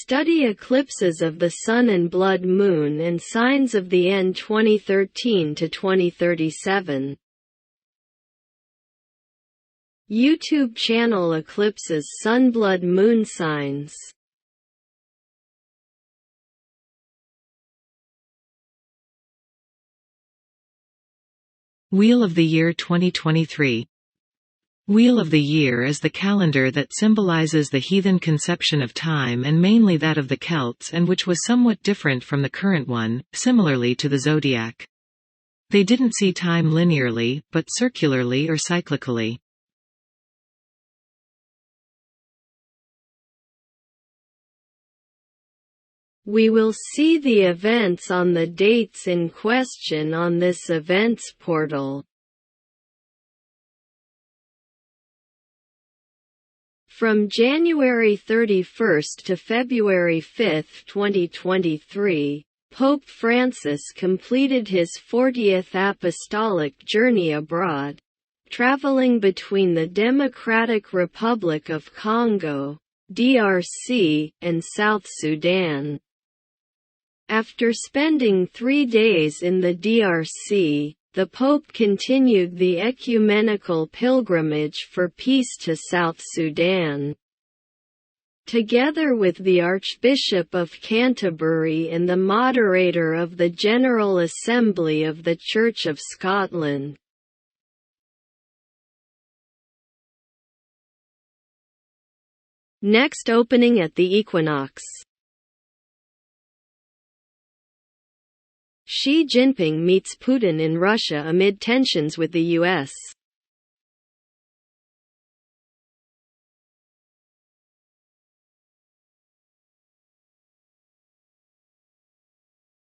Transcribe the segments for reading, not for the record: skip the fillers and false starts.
Study eclipses of the Sun and blood moon and signs of the end 2013 to 2037. YouTube channel Eclipses Sun Blood Moon Signs. Wheel of the Year 2023. Wheel of the Year is the calendar that symbolizes the heathen conception of time and mainly that of the Celts, and which was somewhat different from the current one, similarly to the zodiac. They didn't see time linearly, but circularly or cyclically. We will see the events on the dates in question on this events portal. From January 31st to February 5, 2023, Pope Francis completed his 40th apostolic journey abroad, traveling between the Democratic Republic of Congo, DRC, and South Sudan. After spending 3 days in the DRC, the Pope continued the ecumenical pilgrimage for peace to South Sudan. Together with the Archbishop of Canterbury and the moderator of the General Assembly of the Church of Scotland. Next opening at the Equinox. Xi Jinping meets Putin in Russia amid tensions with the U.S.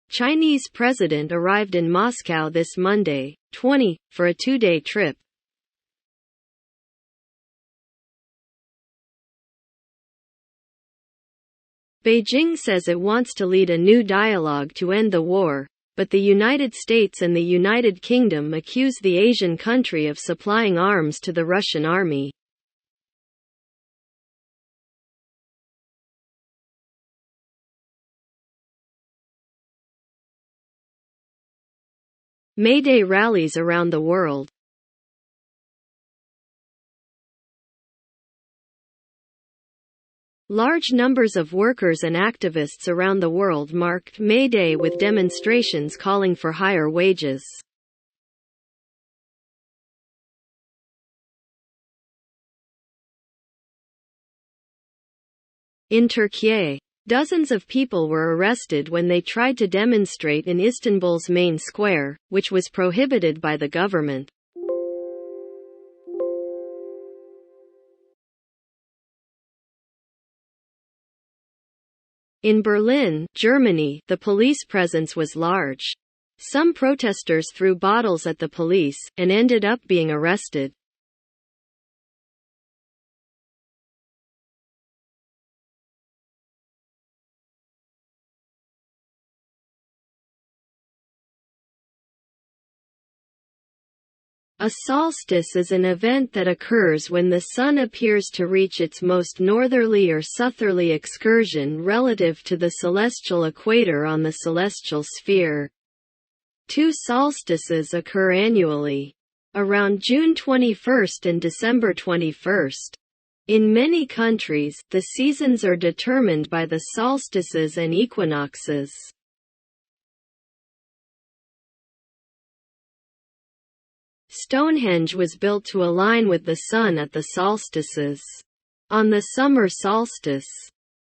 Chinese president arrived in Moscow this Monday, 20, for a 2-day trip. Beijing says it wants to lead a new dialogue to end the war, but the United States and the United Kingdom accuse the Asian country of supplying arms to the Russian army. May Day rallies around the world. Large numbers of workers and activists around the world marked May Day with demonstrations calling for higher wages. In Turkey, dozens of people were arrested when they tried to demonstrate in Istanbul's main square, which was prohibited by the government. In Berlin, Germany, the police presence was large. Some protesters threw bottles at the police, and ended up being arrested. A solstice is an event that occurs when the Sun appears to reach its most northerly or southerly excursion relative to the celestial equator on the celestial sphere. 2 solstices occur annually, around June 21 and December 21. In many countries, the seasons are determined by the solstices and equinoxes. Stonehenge was built to align with the Sun at the solstices. On the summer solstice,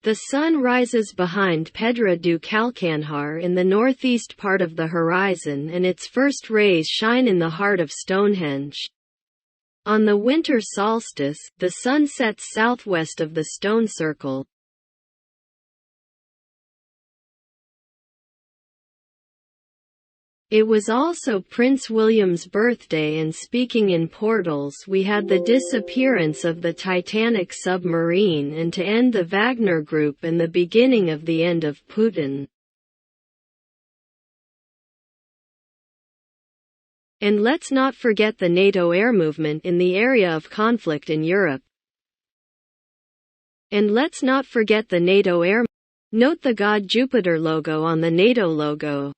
the Sun rises behind Pedra do Calcanhar in the northeast part of the horizon, and its first rays shine in the heart of Stonehenge. On the winter solstice, the Sun sets southwest of the stone circle. It was also Prince William's birthday, and speaking in portals, we had the disappearance of the Titanic submarine, and to end the Wagner Group and the beginning of the end of Putin. And let's not forget the NATO air movement in the area of conflict in Europe. And let's not forget the NATO air Note the God Jupiter logo on the NATO logo.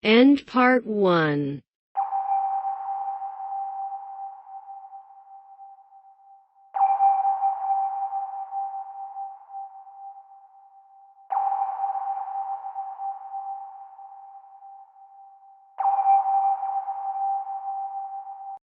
End part 1.